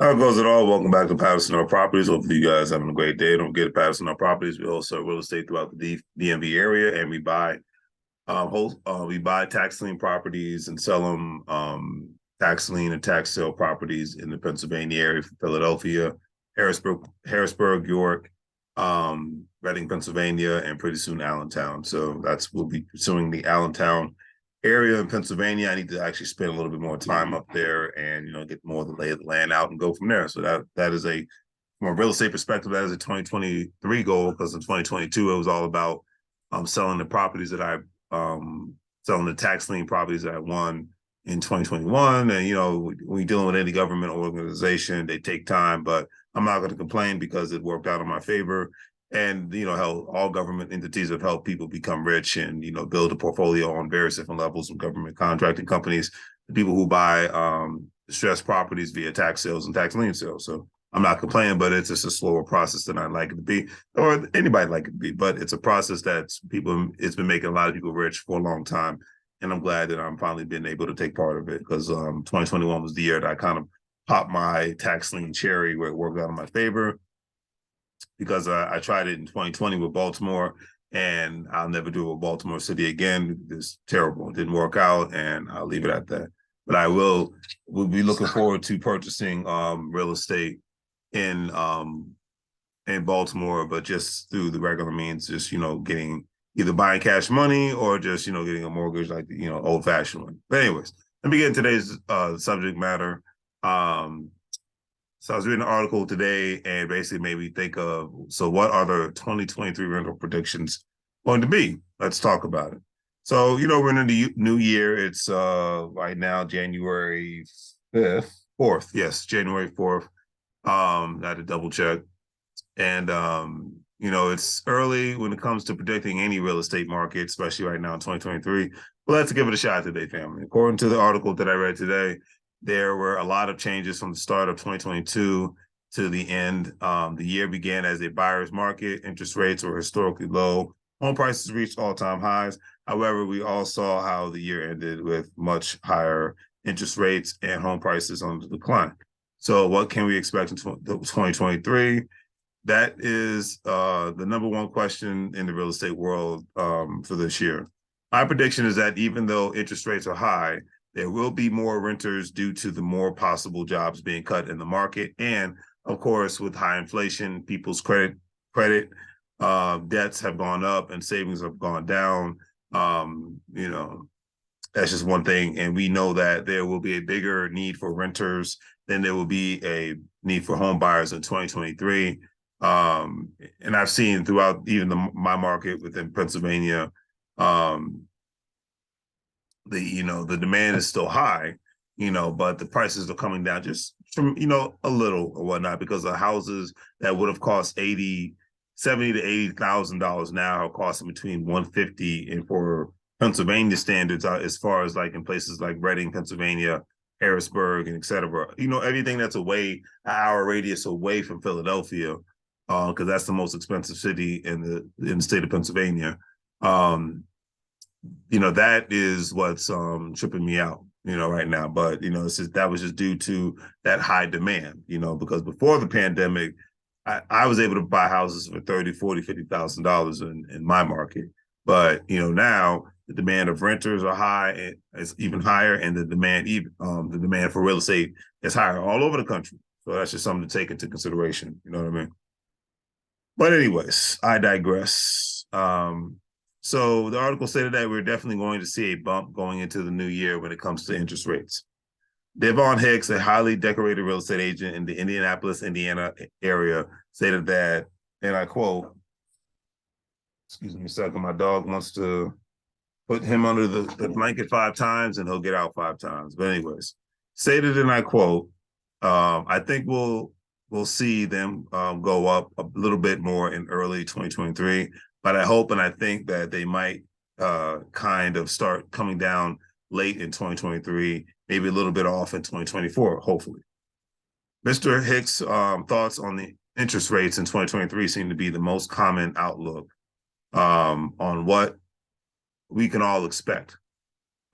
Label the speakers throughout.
Speaker 1: How it goes at all? Welcome back to Patterson Our Properties. Hopefully, you guys having a great day. Don't forget Patterson Our Properties. We also real estate throughout the DMV area, and we buy tax lien properties and sell them tax lien and tax sale properties in the Pennsylvania area, from Philadelphia, Harrisburg, York, Reading, Pennsylvania, and pretty soon Allentown. So we'll be pursuing the Allentown area in Pennsylvania. I need to actually spend a little bit more time up there and get more of the lay of the land out and go from there. So that is from a real estate perspective, that is a 2023 goal, because in 2022 it was all about selling the properties that I selling the tax lien properties that I won in 2021. And when you're dealing with any government organization, they take time, but I'm not going to complain because it worked out in my favor. And how all government entities have helped people become rich and build a portfolio on various different levels, from government contracting companies to people who buy distressed properties via tax sales and tax lien sales. So I'm not complaining, but it's just a slower process than I'd like it to be, or anybody like it to be. But it's a process it's been making a lot of people rich for a long time. And I'm glad that I'm finally been able to take part of it, because 2021 was the year that I kind of popped my tax lien cherry, where it worked out in my favor, because I tried it in 2020 with Baltimore, and I'll never do it with Baltimore City again. It's terrible. It didn't work out, and I'll leave it at that. But we'll be looking forward to purchasing real estate in Baltimore, but just through the regular means, just getting either buying cash money or just getting a mortgage, like the old fashioned one. But anyways, let me get into today's subject matter. So I was reading an article today, and basically made me think of, so what are the 2023 rental predictions going to be? Let's talk about it. So, we're in the new year. It's right now, January 5th, 4th. Yes, January 4th. I had to double check. And it's early when it comes to predicting any real estate market, especially right now in 2023. But let's give it a shot today, family. According to the article that I read today, there were a lot of changes from the start of 2022 to the end. The year began as a buyer's market. Interest rates were historically low. Home prices reached all-time highs. However, we all saw how the year ended, with much higher interest rates and home prices on the decline. So what can we expect in 2023? That is the number one question in the real estate world for this year. My prediction is that even though interest rates are high, there will be more renters due to the more possible jobs being cut in the market. And of course, with high inflation, people's credit debts have gone up and savings have gone down. That's just one thing. And we know that there will be a bigger need for renters than there will be a need for home buyers in 2023. And I've seen throughout even my market within Pennsylvania, the demand is still high, but the prices are coming down just from, a little or whatnot, because the houses that would have cost $70,000 to $80,000 now are costing between 150, and for Pennsylvania standards, as far as like in places like Reading, Pennsylvania, Harrisburg, and et cetera, everything that's an hour radius away from Philadelphia, because that's the most expensive city in the state of Pennsylvania. That is what's tripping me out, right now. But that was just due to that high demand, because before the pandemic, I was able to buy houses for $30,000, $40,000, $50,000 in my market. But now the demand of renters are high, it's even higher, and the demand for real estate is higher all over the country. So that's just something to take into consideration. You know what I mean? But anyways, I digress. So the article stated that we're definitely going to see a bump going into the new year when it comes to interest rates. Devon Hicks, a highly decorated real estate agent in the Indianapolis, Indiana area, stated that, and I quote, excuse me a second, my dog wants to put him under the blanket 5 times and he'll get out 5 times. But anyways, stated, and I quote, I think we'll see them go up a little bit more in early 2023, but I hope and I think that they might kind of start coming down late in 2023, maybe a little bit off in 2024, hopefully. Mr. Hicks' thoughts on the interest rates in 2023 seem to be the most common outlook on what we can all expect.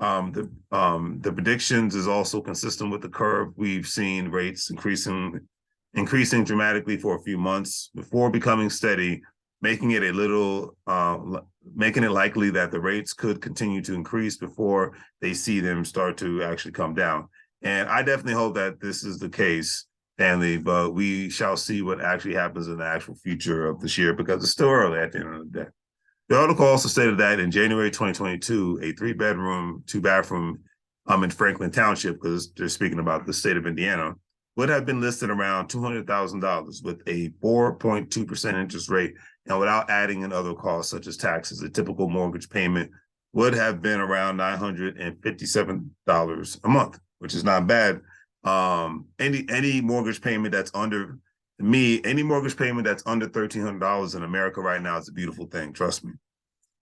Speaker 1: The predictions is also consistent with the curve. We've seen rates increasing dramatically for a few months before becoming steady, making it making it likely that the rates could continue to increase before they see them start to actually come down. And I definitely hope that this is the case, Stanley, but we shall see what actually happens in the actual future of this year, because it's still early at the end of the day. The article also stated that in January 2022, a 3-bedroom, 2-bathroom in Franklin Township, because they're speaking about the state of Indiana, would have been listed around $200,000 with a 4.2% interest rate, and without adding in other costs such as taxes. A typical mortgage payment would have been around $957 a month, which is not bad. Any mortgage payment that's under any mortgage payment that's under $1,300 in America right now is a beautiful thing. Trust me.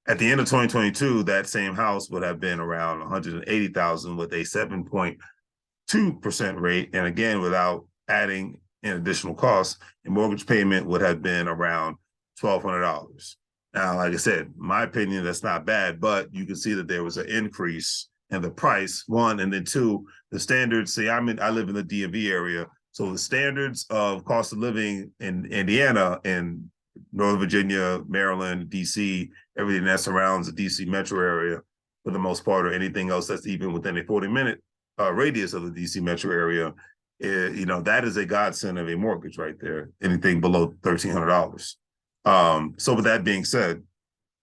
Speaker 1: At the end of 2022, that same house would have been around $180,000 with a 7.2% rate. And again, without adding in additional costs, a mortgage payment would have been around $1,200. Now, like I said, my opinion, that's not bad, but you can see that there was an increase in the price, one, and then two, the standards. See, I live in the DMV area. So the standards of cost of living in Indiana and Northern Virginia, Maryland, DC, everything that surrounds the DC metro area for the most part, or anything else that's even within a 40-minute radius of the DC metro area, that is a godsend of a mortgage right there, anything below $1,300. So with that being said,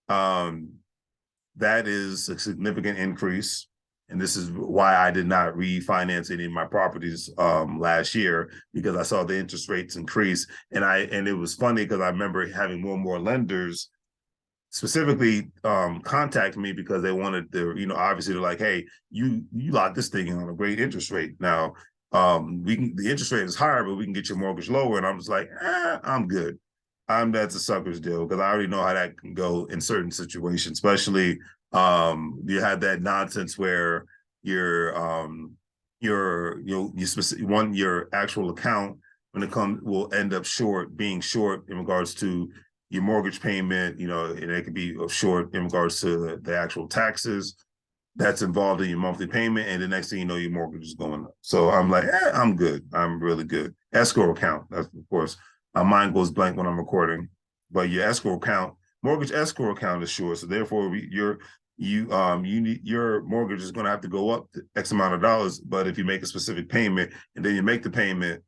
Speaker 1: that is a significant increase. And this is why I did not refinance any of my properties last year, because I saw the interest rates increase. And it was funny because I remember having more and more lenders specifically contact me because they wanted to, obviously they're like, hey, you lock this thing in on a great interest rate. Now, the interest rate is higher, but we can get your mortgage lower. And I'm just like, I'm good. That's a sucker's deal, because I already know how that can go in certain situations, especially you had that nonsense where your actual account when it comes will end up being short in regards to your mortgage payment, and it could be short in regards to the actual taxes that's involved in your monthly payment, and the next thing you know, your mortgage is going up. So I'm like, I'm good. I'm really good. Escrow account, that's of course. My mind goes blank when I'm recording, but your mortgage escrow account is short, so therefore your mortgage is going to have to go up to X amount of dollars. But if you make a specific payment and then you make the payment,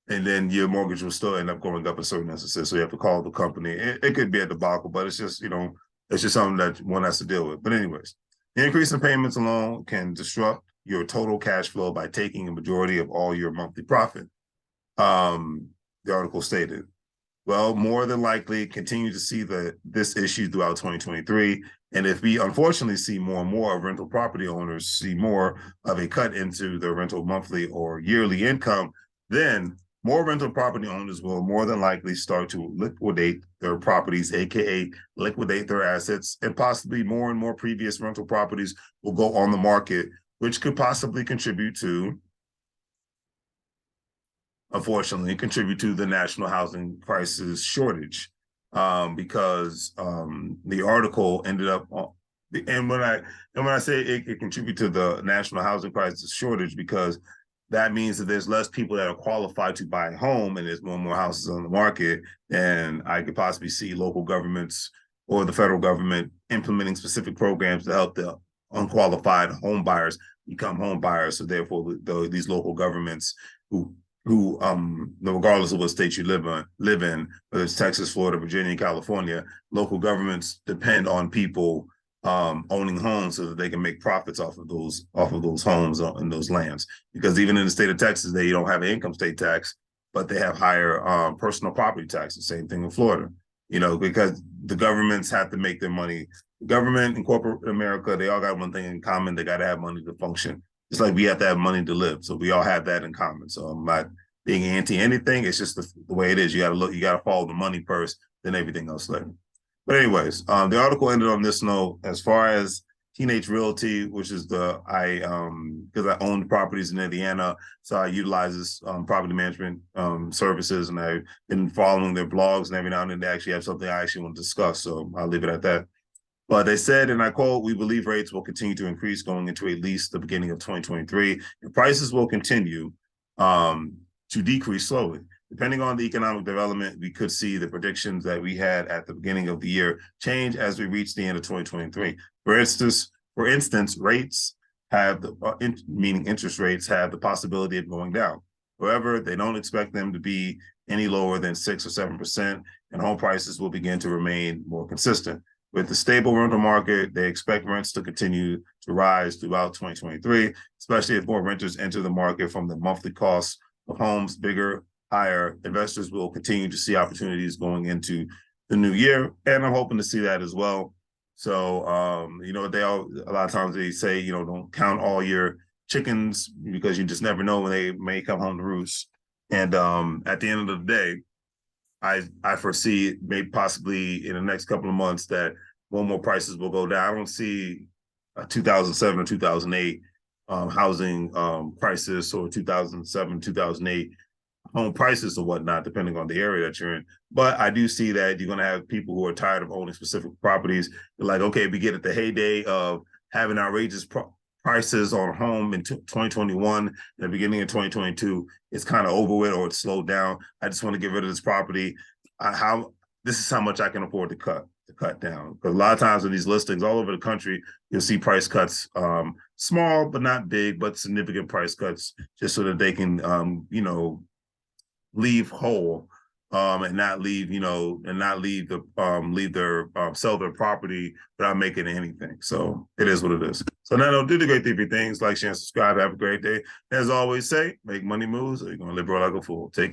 Speaker 1: and then your mortgage will still end up going up in certain instances, so you have to call the company. It could be a debacle, but it's just it's just something that one has to deal with. But anyways, the increase in payments alone can disrupt your total cash flow by taking a majority of all your monthly profit. The article stated, well, more than likely continue to see this issue throughout 2023. And if we unfortunately see more and more rental property owners see more of a cut into their rental monthly or yearly income, then more rental property owners will more than likely start to liquidate their properties, aka liquidate their assets, and possibly more and more previous rental properties will go on the market, which could possibly contribute to the national housing crisis shortage, because the article ended up and when I say it contribute to the national housing crisis shortage, because that means that there's less people that are qualified to buy a home, and there's more and more houses on the market, and I could possibly see local governments or the federal government implementing specific programs to help the unqualified home buyers become home buyers. So therefore, these local governments who regardless of what state you live in, whether it's Texas, Florida, Virginia, California, local governments depend on people owning homes so that they can make profits off of those homes and those lands. Because even in the state of Texas, they don't have an income state tax, but they have higher personal property taxes. Same thing in Florida, because the governments have to make their money. The government and corporate America, they all got one thing in common: they got to have money to function. It's like we have to have money to live. So we all have that in common. So I'm not being anti anything. It's just the way it is. You got to follow the money first, then everything else later. But anyways, the article ended on this note. As far as Teenage Realty, which is because I own properties in Indiana, so I utilize this property management services, and I've been following their blogs, and every now and then they actually have something I actually want to discuss. So I'll leave it at that. But they said, and I quote, "We believe rates will continue to increase going into at least the beginning of 2023, and prices will continue to decrease slowly. Depending on the economic development, we could see the predictions that we had at the beginning of the year change as we reach the end of 2023. For instance, rates have meaning interest rates have the possibility of going down. However, they don't expect them to be any lower than 6 or 7%, and home prices will begin to remain more consistent. With the stable rental market, they expect rents to continue to rise throughout 2023, especially if more renters enter the market from the monthly costs of homes bigger, higher. Investors will continue to see opportunities going into the new year, and I'm hoping to see that as well. So, a lot of times they say, don't count all your chickens because you just never know when they may come home to roost. And at the end of the day, I foresee maybe possibly in the next couple of months that more prices will go down. I don't see a 2007 or 2008 housing crisis, or 2007, 2008 home prices or whatnot, depending on the area that you're in. But I do see that you're going to have people who are tired of owning specific properties. They're like, okay, we get at the heyday of having outrageous prices on home in 2021, the beginning of 2022, it's kind of over with, or it's slowed down. I just want to get rid of this property. This is how much I can afford to cut down. Because a lot of times in these listings all over the country, you'll see price cuts, small but not big, but significant price cuts, just so that they can, leave whole, and not leave, sell their property without making anything. So it is what it is. So now, do the great three things: like, share, and subscribe. Have a great day. As always say, make money moves, or you're gonna live like a fool. Take care.